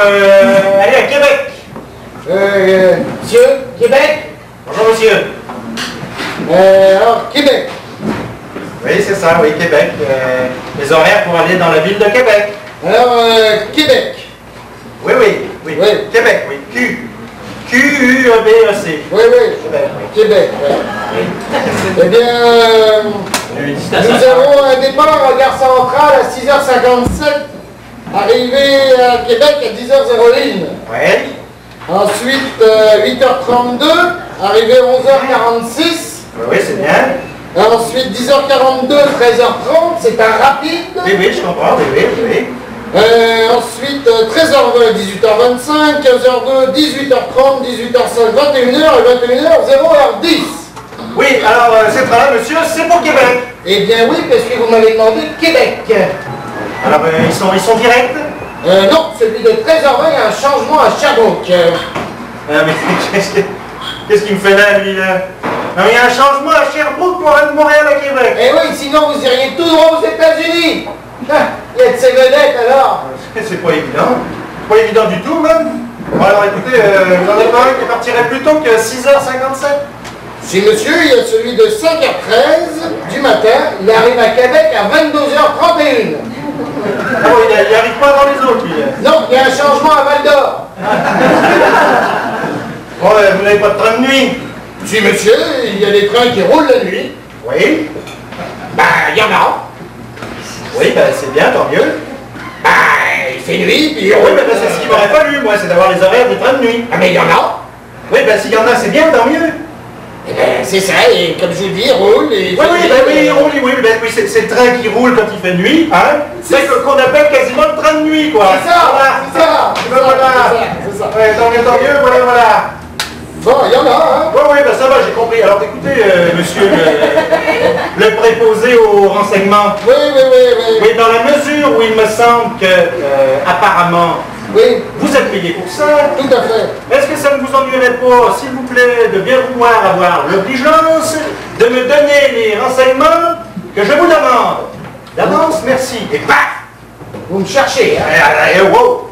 aller à Québec. Monsieur, Québec? Bonjour, monsieur. Alors, Québec. Oui, c'est ça, oui, Québec. Les horaires pour aller dans la ville de Québec. Alors, Québec. Oui, oui, oui. Oui. Québec, oui. Q-U-E-B-E-C. Oui, oui. Québec, oui. Québec, oui. Eh bien, nous avons un départ à Gare Centrale à 6h57, arrivé à Québec à 10h01. Oui. Ensuite, 8h32, arrivé à 11h46. Oui, oui, c'est bien. Ensuite, 10h42, 13h30, c'est un rapide. Oui, oui, je comprends, oui, oui, oui. Ensuite, 13h20, 18h25, 15h02, 18h30, 18h05, 21h et 21h, 0h10. Oui, alors, cette train-là, monsieur, c'est pour Québec. Eh bien oui, parce que vous m'avez demandé Québec. Alors, ils sont directs? Non, celui de 13h20, il y a un changement à Sherbrooke. Mais qu'est-ce qu'il me fait là, lui, là? Non, il y a un changement à Sherbrooke pour aller de Montréal à Québec. Eh oui, sinon vous iriez tout droit aux États-Unis. Il y a de ces vedettes alors. C'est pas évident. Pas évident du tout, même. Bon, alors écoutez, vous en avez pas un qui partirait plus tôt que 6h57? Si monsieur, il y a celui de 5h13 du matin, il arrive à Québec à 22h31. Ah bon, il n'arrive pas dans les autres, lui. Non, il y a un changement à Val d'Or. Bon, vous n'avez pas de train de nuit? Si monsieur, il y a des trains qui roulent la nuit. Oui. Ben, il y en a. Oui, ben c'est bien, tant mieux. Ben, il fait nuit, puis il Oui, roule. mais ben, c'est ce qu'il m'aurait fallu, moi, c'est d'avoir les horaires des trains de nuit. Ah, mais il y en a. Oui, ben s'il y en a, c'est bien, tant mieux. Eh ben, c'est ça, et comme je vous dis, il roule et... Oui, oui, ben oui, oui, c'est le train qui roule quand il fait nuit, hein. C'est ce qu'on appelle quasiment le train de nuit, quoi. C'est ça, Voilà, c'est ça. Voilà. C'est ça. Ouais, tant mieux, voilà. Bon, il y en a, hein. Oui, oui, ben ça va, j'ai compris. Alors écoutez, monsieur le préposé au renseignement. Oui. Oui, dans la mesure où il me semble que, apparemment, Oui, vous êtes payé pour ça, tout à fait. est-ce que ça ne vous ennuierait pas, s'il vous plaît, de bien vouloir avoir l'obligeance de me donner les renseignements que je vous demande? D'avance, merci. Et paf! Vous me cherchez, hein. Wow!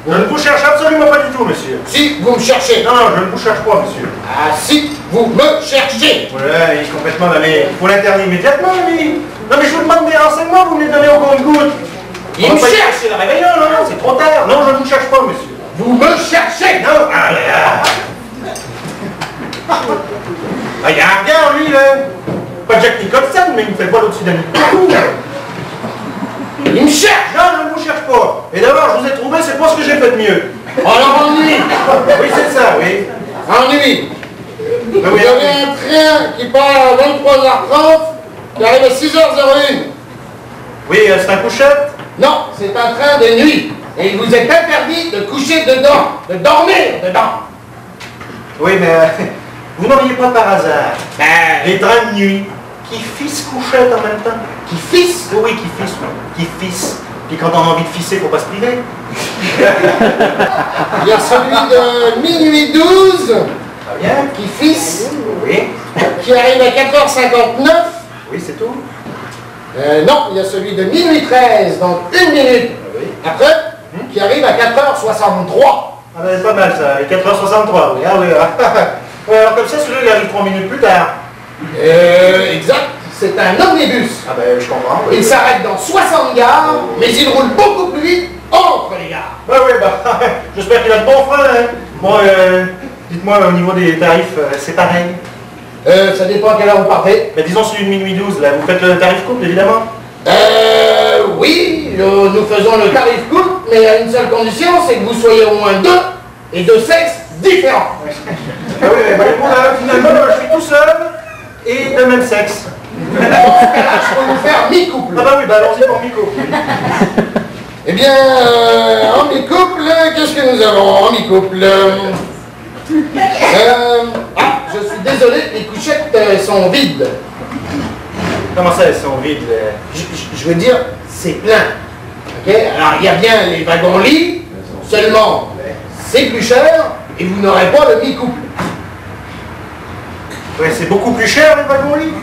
Je ne vous cherche absolument pas du tout, monsieur. Si, vous me cherchez. Non, je ne vous cherche pas, monsieur. Ah, si, vous me cherchez. Ouais, il est complètement donné. Il faut l'interner immédiatement, lui. Non, mais je vous demande des renseignements, vous me les donnez au compte-gouttes. Il me cherche. C'est le réveillon, non? C'est trop tard. Non, je ne vous cherche pas, monsieur. Vous me cherchez. Non. Il y a un regard, lui, là. Pas Jack Nicholson, mais il me fait pas l'au-dessus d'un Il me cherche. Non, je ne vous cherche pas. Et d'abord, je vous ai trouvé, c'est pas ce que j'ai fait de mieux. Alors, ennui. Oui, c'est ça, oui. Ennui. Oui, Vous avez un train qui part à 23h30, qui arrive à 6h01. Oui, c'est un couchette. Non, c'est un train de nuit. Et il vous est interdit de coucher dedans, de dormir dedans. Oui, mais vous n'auriez pas par hasard les trains de nuit qui fissent couchette en même temps? Qui fisse. Oui, qui fissent, qui fissent. Puis quand on a envie de fisser, faut pas se priver. Il y a celui de minuit 12, Très bien. qui fisse, Oui. qui arrive à 4h59. Oui, c'est tout. Non, il y a celui de minuit 13, donc 1 minute Oui. après, qui arrive à 4h63. Ah ben, c'est pas mal ça, les 4h63, oui. Ah oui. Ouais, alors comme ça, celui-là, il arrive 3 minutes plus tard. Exact, c'est un omnibus. Ah ben, je comprends. Oui. Il s'arrête dans 60 gares, mais il roule beaucoup plus vite entre les gares. Ouais, oui, bah, j'espère qu'il a de bons freins. Hein. Bon, dites-moi, au niveau des tarifs, c'est pareil. Ça dépend à quelle heure vous partez. Mais disons celui de minuit 12, là, vous faites le tarif couple, évidemment. Oui, nous faisons le tarif couple, mais à une seule condition, c'est que vous soyez au moins deux et de sexes différents. Ah oui, bah, bon, là, finalement, je suis tout seul et de même sexe. Dans ce cas-là, je peux vous faire mi-couple. Ah bah oui, bah allons-y pour mi-couple. Eh bien, en mi-couple, qu'est-ce que nous avons en mi-couple? Je suis désolé, les couchettes sont vides. Comment ça, elles sont vides? Je veux dire, c'est plein. Ok. Alors, il y a bien les wagons-lits, seulement, c'est plus cher et vous n'aurez pas le mi-couple. Ouais, c'est beaucoup plus cher, les wagons-lits.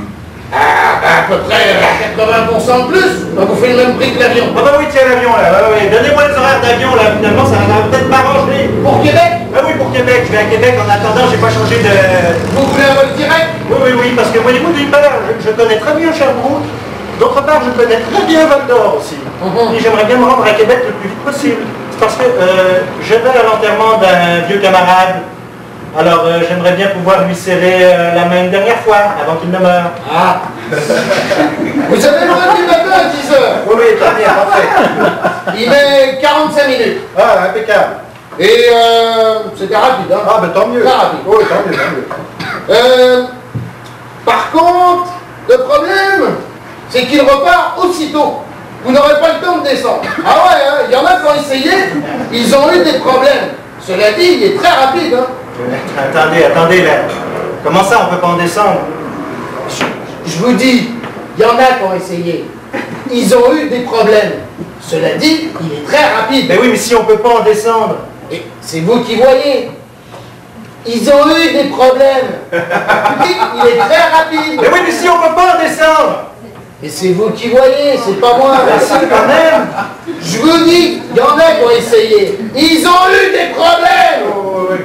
Ah, bah, à peu près 80% de plus. Ça vous fait le même prix que l'avion. Ah bah oui, tiens l'avion là, ouais. Donnez-moi les horaires d'avion là, finalement ça va peut-être m'arranger. Pour Québec? Ah oui, pour Québec, je vais à Québec en attendant, j'ai pas changé de... Vous voulez un vol direct? Oui, parce que voyez-vous, d'une part, je connais très bien Sherbrooke, d'autre part, je connais très bien Val-d'Or aussi. Et j'aimerais bien me rendre à Québec le plus vite possible. C'est parce que je vais à l'enterrement d'un vieux camarade. Alors j'aimerais bien pouvoir lui serrer la main une dernière fois, avant qu'il ne meure. Ah. Vous avez le vol du matin à 10h. Oui, très bien, parfait. Il met 45 minutes. Ah, impeccable. Et c'était rapide, hein? Ah, ben tant mieux. Très rapide. Oui, tant mieux. Par contre, le problème, c'est qu'il repart aussitôt. Vous n'aurez pas le temps de descendre. Ah ouais, hein, il y en a qui ont essayé, ils ont eu des problèmes. Cela dit, il est très rapide, hein? Attendez, là. Comment ça, on peut pas en descendre? Je vous dis, il y en a qui ont essayé. Ils ont eu des problèmes. Cela dit, il est très rapide. Mais oui, mais si on peut pas en descendre. Et c'est vous qui voyez. Ils ont eu des problèmes. Il est très rapide. Mais oui, mais si on peut pas en descendre. Et c'est vous qui voyez, c'est pas moi. Ben si, quand même. Je vous dis, il y en a qui ont essayé. Ils ont eu des problèmes. Oh, oui.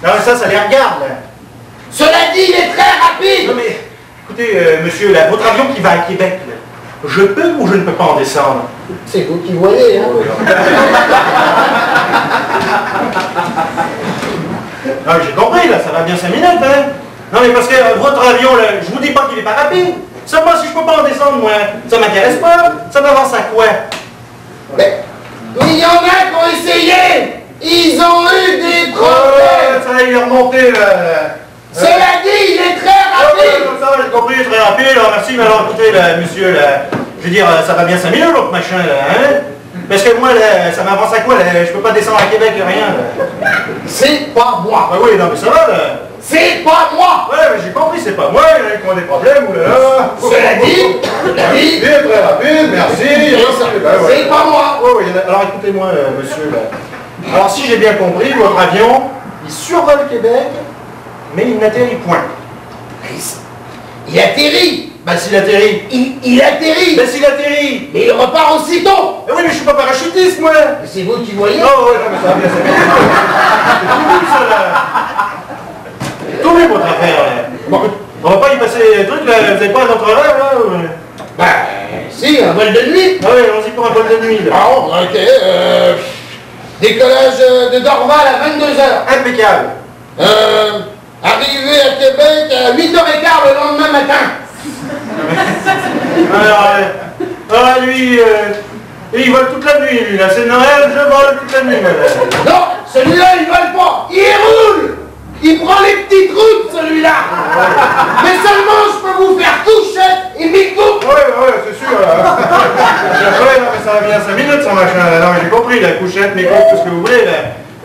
Non, mais ça les regarde, là. Cela dit, il est très rapide. Non, mais, écoutez, monsieur, là, votre avion qui va à Québec, là, je peux ou je ne peux pas en descendre? C'est vous qui voyez, hein. Non, mais j'ai compris, là, ça va bien 5 minutes, hein. Non, mais parce que votre avion, là, je vous dis pas qu'il est pas rapide. Seulement, si je peux pas en descendre, moi, ça m'intéresse pas. Ça m'avance à quoi? Mais il y en a qui ont essayé. Ils ont eu des problèmes. Ça, il est remonté, là. Cela dit, il est très rapide. Ça, j'ai compris, très rapide. Alors, merci, mais alors, écoutez, là, monsieur, là, je veux dire, ça va bien 5 minutes, l'autre machin, là, hein? Parce que moi, là, ça m'avance à quoi, là? Je peux pas descendre à Québec, rien, là. C'est pas moi. Ah oui, non, mais ça va, là. C'est pas moi. Ouais, mais j'ai compris, c'est pas moi, il y en a qui ont des problèmes, oulala. Cela dit, Il est très rapide, merci. c'est pas moi. Oui, alors écoutez-moi, monsieur, là. Alors, si j'ai bien compris, votre avion, il survole Québec, mais il n'atterrit point. Il atterrit. Ben, s'il atterrit. Il atterrit. Ben, s'il atterrit. Mais il repart aussitôt. Ben oui, mais je suis pas parachutiste, moi. Mais c'est vous qui voyez. Oh, oui, non, mais ça va bien, ça va bien. C'est tout ça, là. C'est tourné, votre affaire, là. Bon, on va pas y passer les trucs, là. Vous avez pas un autre horaire, là? Bah, si, un vol de nuit. Ah oui, allons-y pour un vol de nuit, là. Ah, ok. Décollage de Dorval à 22h. Impeccable. Arrivé à Québec à 8h15 le lendemain matin. Alors, lui, il vole toute la nuit, lui, là. C'est Noël, je vole toute la nuit, là. Non, celui-là, il vole pas. Il roule. Il prend les petites routes, celui-là. Mais seulement, je peux vous faire couchette et mi-coupe. Ouais, c'est sûr, là. Ouais, non, mais ça va bien 5 minutes, son machin, là. Non, mais j'ai compris, la couchette, mes coups, tout ce que vous voulez, là.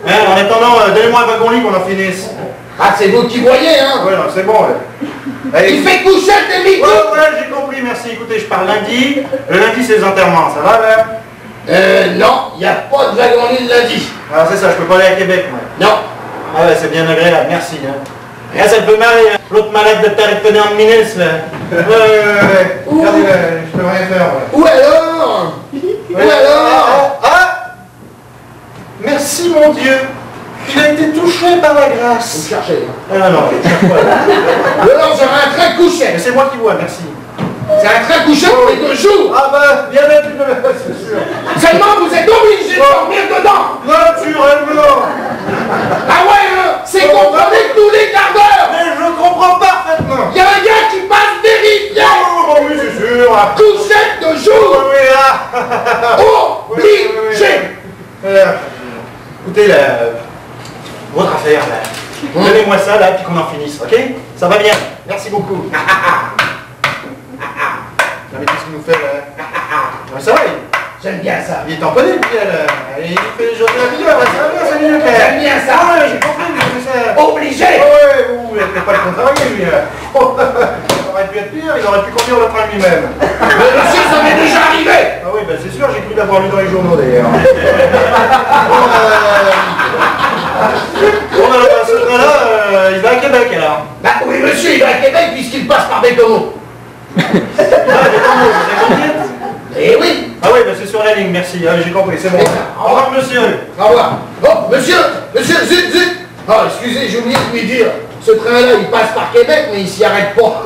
Hein, en attendant, donnez-moi un wagon-lit qu'on en finisse. Ah, c'est vous qui voyez, hein. Ouais, non, c'est bon, là. Allez. Il fait couchette et mi-coupe. Ouais, j'ai compris, merci. Écoutez, je parle lundi. Le lundi, c'est les enterrements, ça va, là? Non, il n'y a pas de wagon-lit le lundi. Ah, c'est ça, je peux pas aller à Québec, moi. Non. Ah ouais, c'est bien agréable, merci. Hein. Et ça me fait marrer, hein. L'autre malade de téléphoner en ministre, là. Ouais. Regardez, là, je peux rien faire, ouais. Ou alors Ou alors Merci, mon Dieu. Il a été touché par la grâce. Vous cherchez. Ah non, je cherche pas, là. Ou alors j'aurai un train couchette. Mais c'est moi qui vois, merci. C'est un train couchette pour les 2 jours. Ah bah, bien être une... c'est sûr. Seulement, vous êtes obligé de dormir dedans. Naturellement. Ah ouais, c'est contrôlé tous les quarts d'heure. Mais je comprends parfaitement. Il y a un gars qui passe vérifier. Oh, oui, c'est sûr. Couchette de jour. Oui, là. Obligé. Écoutez, là, votre affaire, là. Donnez-moi ça, là, puis qu'on en finisse, ok? Ça va bien. Merci beaucoup. Non, mais qu'est-ce qu'il nous fait, là? Non, ça va, J'aime bien ça. il est tamponné, lui, là. Il fait jeter la vidéo, là, ça va bien, 5 minutes, là. J'aime bien ça. Ah ouais, j'ai compris, mais ça... Obligé. Ouais, ouh, il n'a pas le contrarié, lui, là. Ça aurait pu être pire, il aurait pu conduire le train lui-même. Mais monsieur, ça m'est déjà arrivé. Ah oui, ben c'est sûr, j'ai cru l'avoir lu dans les journaux, d'ailleurs. Bon, alors, ce train-là, il va à Québec, alors. Bah oui, monsieur, il va à Québec puisqu'il passe par Bécomo. Ah, mais comment, vous avez compris? Eh oui. Ah oui, ben c'est sur la ligne, merci. Ah, j'ai compris, c'est bon. Au revoir, monsieur. Au revoir. Oh, monsieur, zut, zut. Ah, excusez, j'ai oublié de lui dire. Ce train-là, il passe par Québec, mais il s'y arrête pas.